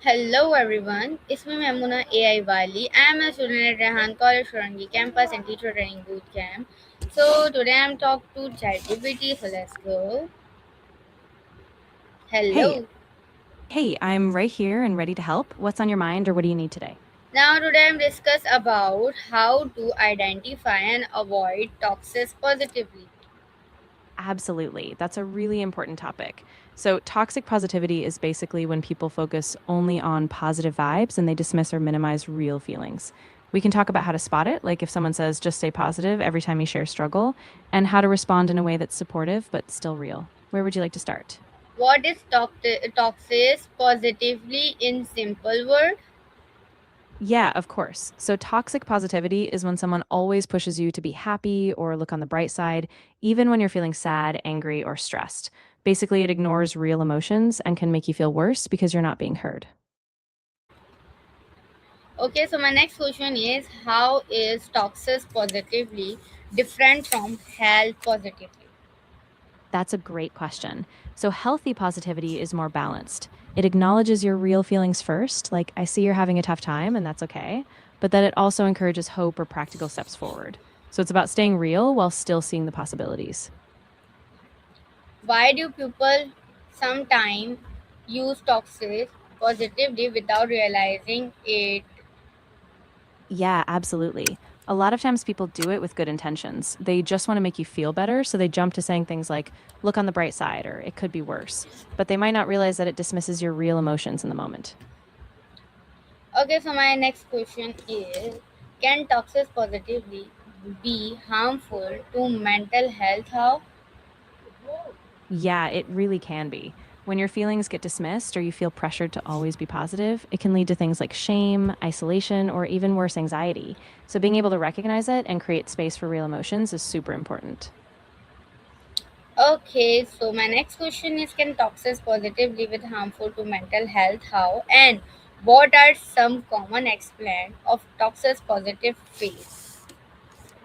Hello everyone, it's me Maimoona AIwali. I am a student at Rehan College, Korangi Campus and teacher training bootcamp. So today I'm talking to ChatGPT, so let's go. Hey, Hello. hey, I'm right here and ready to help. What's on your mind or what do you need today? Now today I'm discuss about how to identify and avoid toxins positively. Absolutely. That's a really important topic. So, toxic positivity is basically when people focus only on positive vibes and they dismiss or minimize real feelings. We can talk about how to spot it, like if someone says, just stay positive every time you share struggle, and how to respond in a way that's supportive but still real. Where would you like to start? What is toxins positively in simple word? Yeah, of course. So, toxic positivity is when someone always pushes you to be happy or look on the bright side, even when you're feeling sad, angry, or stressed. Basically, it ignores real emotions and can make you feel worse because you're not being heard. Okay, so my next question is how is toxins positively different from health positively? That's a great question. So, healthy positivity is more balanced. It acknowledges your real feelings first, like, I see you're having a tough time, and that's okay. But then it also encourages hope or practical steps forward. So, it's about staying real while still seeing the possibilities. Why do people sometimes use toxins positively without realizing it? Yeah, absolutely. A lot of times people do it with good intentions. They just want to make you feel better, so they jump to saying things like, look on the bright side, or it could be worse. But they might not realize that it dismisses your real emotions in the moment. Okay, so my next question is can toxins positively be harmful to mental health? How? Yeah, it really can be. When your feelings get dismissed or you feel pressured to always be positive, it can lead to things like shame, isolation, or even worse, anxiety. So being able to recognize it and create space for real emotions is super important. Okay, so my next question is can toxins positively be harmful to mental health? How? And what are some common explain of toxins positive phase?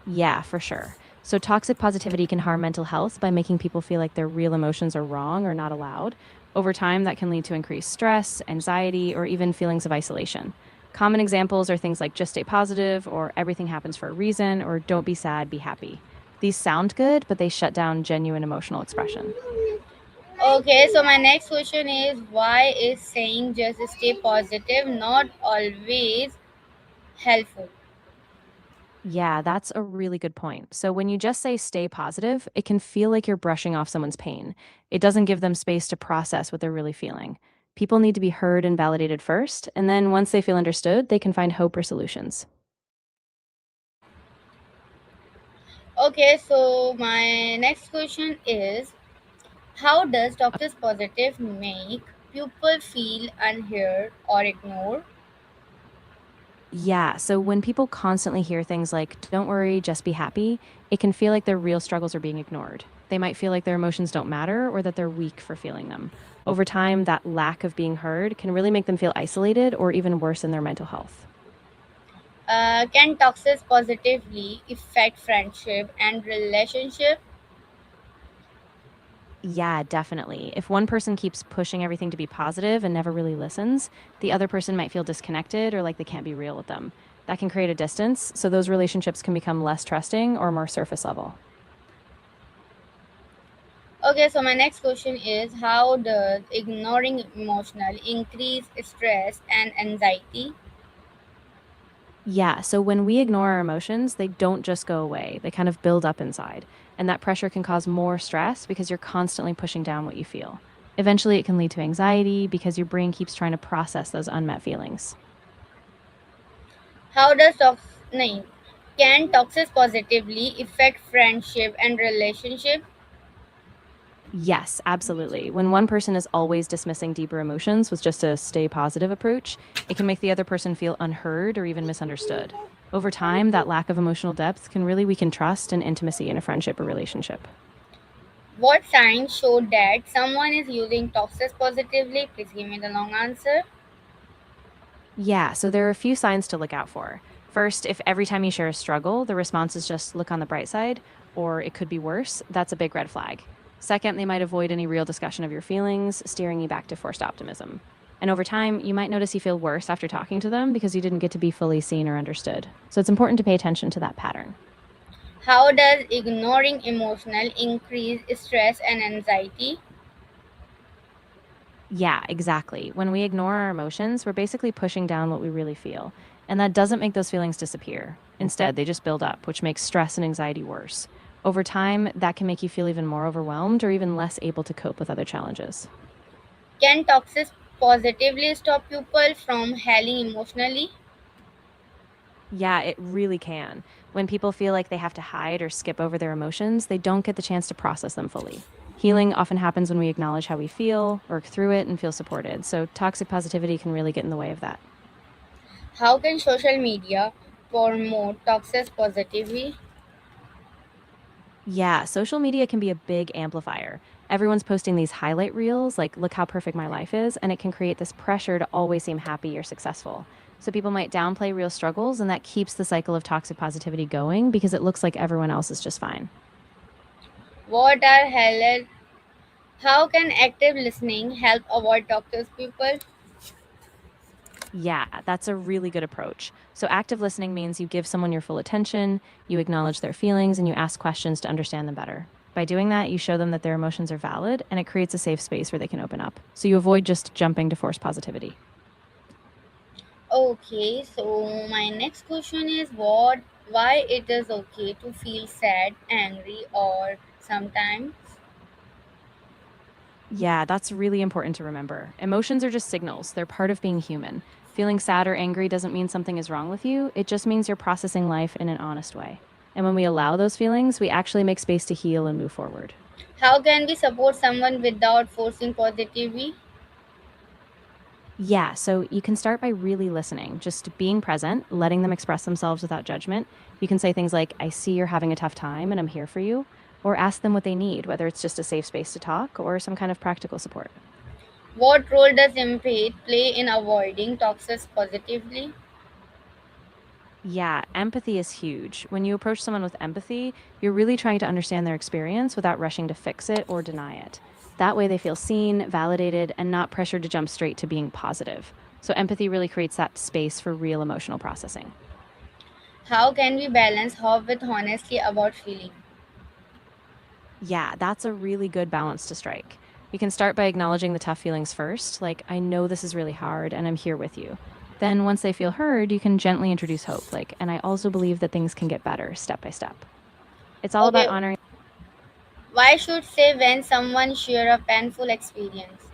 Yeah, for sure. So, toxic positivity can harm mental health by making people feel like their real emotions are wrong or not allowed. Over time, that can lead to increased stress, anxiety, or even feelings of isolation. Common examples are things like just stay positive, or everything happens for a reason, or don't be sad, be happy. These sound good, but they shut down genuine emotional expression. Okay, so my next question is why is saying just stay positive not always helpful? Yeah, that's a really good point. So when you just say stay positive, it can feel like you're brushing off someone's pain. It doesn't give them space to process what they're really feeling. People need to be heard and validated first, and then once they feel understood, they can find hope or solutions. Okay, so my next question is how does doctors positive make people feel unheard or ignored? Yeah, so when people constantly hear things like, don't worry, just be happy, it can feel like their real struggles are being ignored. They might feel like their emotions don't matter or that they're weak for feeling them. Over time, that lack of being heard can really make them feel isolated or even worse in their mental health. Can toxins positively affect friendship and relationship? Yeah, definitely. If one person keeps pushing everything to be positive and never really listens, the other person might feel disconnected or like they can't be real with them. That can create a distance, so those relationships can become less trusting or more surface level. Okay, so my next question is how does ignoring emotional increase stress and anxiety? Yeah, so when we ignore our emotions, they don't just go away, they kind of build up inside. And that pressure can cause more stress because you're constantly pushing down what you feel. Eventually, it can lead to anxiety because your brain keeps trying to process those unmet feelings. How does can toxins positively affect friendship and relationship? Yes, absolutely. When one person is always dismissing deeper emotions with just a stay positive approach, it can make the other person feel unheard or even misunderstood. Over time, that lack of emotional depth can really weaken trust and intimacy in a friendship or relationship. What signs show that someone is using toxins positively? Please give me the long answer. Yeah, so there are a few signs to look out for. First, if every time you share a struggle, the response is just look on the bright side, or it could be worse, that's a big red flag. Second, they might avoid any real discussion of your feelings, steering you back to forced optimism. And over time, you might notice you feel worse after talking to them because you didn't get to be fully seen or understood. So it's important to pay attention to that pattern. How does ignoring emotional increase stress and anxiety? Yeah, exactly. When we ignore our emotions, we're basically pushing down what we really feel. And that doesn't make those feelings disappear. Instead, they just build up, which makes stress and anxiety worse. Over time, that can make you feel even more overwhelmed or even less able to cope with other challenges. Can toxic positively stop people from healing emotionally? Yeah, it really can. When people feel like they have to hide or skip over their emotions, they don't get the chance to process them fully. Healing often happens when we acknowledge how we feel, work through it, and feel supported. So, toxic positivity can really get in the way of that. How can social media promote toxic positivity? Yeah, social media can be a big amplifier. Everyone's posting these highlight reels, like, look how perfect my life is, and it can create this pressure to always seem happy or successful. So people might downplay real struggles, and that keeps the cycle of toxic positivity going because it looks like everyone else is just fine. What are hell? How can active listening help avoid toxic people? Yeah, that's a really good approach. So, active listening means you give someone your full attention, you acknowledge their feelings, and you ask questions to understand them better. By doing that, you show them that their emotions are valid and it creates a safe space where they can open up. So, you avoid just jumping to force positivity. Okay, so my next question is what why it is okay to feel sad, angry or sometimes. Yeah, that's really important to remember. Emotions are just signals, they're part of being human. Feeling sad or angry doesn't mean something is wrong with you, it just means you're processing life in an honest way. And when we allow those feelings, we actually make space to heal and move forward. How can we support someone without forcing positivity? Yeah, so you can start by really listening, just being present, letting them express themselves without judgment. You can say things like, I see you're having a tough time and I'm here for you, or ask them what they need, whether it's just a safe space to talk or some kind of practical support. What role does empathy play in avoiding toxic positively? Yeah, empathy is huge. When you approach someone with empathy, you're really trying to understand their experience without rushing to fix it or deny it. That way, they feel seen, validated, and not pressured to jump straight to being positive. So, empathy really creates that space for real emotional processing. How can we balance hope with honesty about feeling? Yeah, that's a really good balance to strike. You can start by acknowledging the tough feelings first, like, I know this is really hard and I'm here with you. Then, once they feel heard, you can gently introduce hope, like, and I also believe that things can get better step by step. It's all about Okay, honoring. why should say when someone share a painful experience?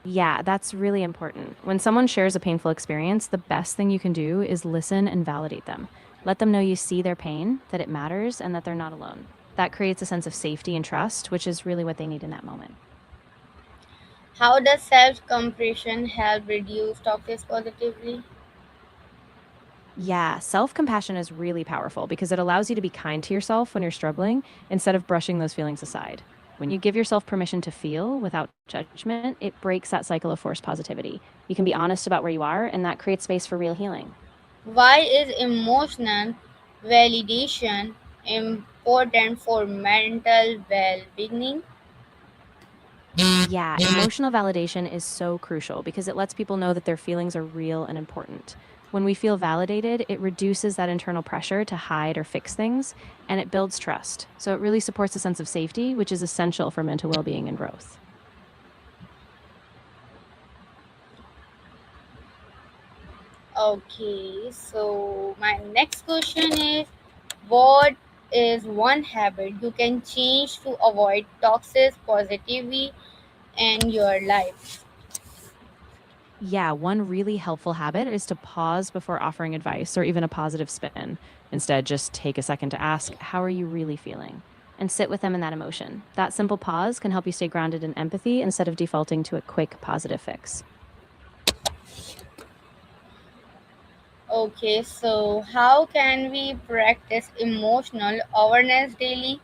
Yeah, that's really important. When someone shares a painful experience, the best thing you can do is listen and validate them. Let them know you see their pain, that it matters, and that they're not alone. That creates a sense of safety and trust, which is really what they need in that moment. How does self-compassion help reduce toxic positively? Yeah, self compassion is really powerful because it allows you to be kind to yourself when you're struggling instead of brushing those feelings aside. When you give yourself permission to feel without judgment, it breaks that cycle of forced positivity. You can be honest about where you are, and that creates space for real healing. Why is emotional validation important for mental well-being? Yeah, emotional validation is so crucial because it lets people know that their feelings are real and important. When we feel validated, it reduces that internal pressure to hide or fix things, and it builds trust. So it really supports a sense of safety, which is essential for mental well being and growth. Okay, so my next question is what is one habit you can change to avoid toxic positivity in your life? Yeah, one really helpful habit is to pause before offering advice or even a positive spin. Instead, just take a second to ask, how are you really feeling? And sit with them in that emotion. That simple pause can help you stay grounded in empathy instead of defaulting to a quick positive fix. Okay, so how can we practice emotional awareness daily?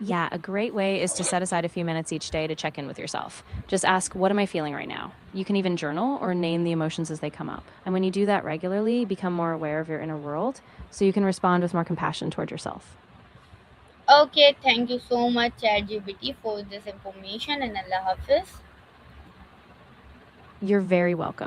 Yeah, a great way is to set aside a few minutes each day to check in with yourself. Just ask, what am I feeling right now? You can even journal or name the emotions as they come up. And when you do that regularly, you become more aware of your inner world so you can respond with more compassion toward yourself. Okay, thank you so much, ChatGPT, for this information and Allah Hafiz. You're very welcome.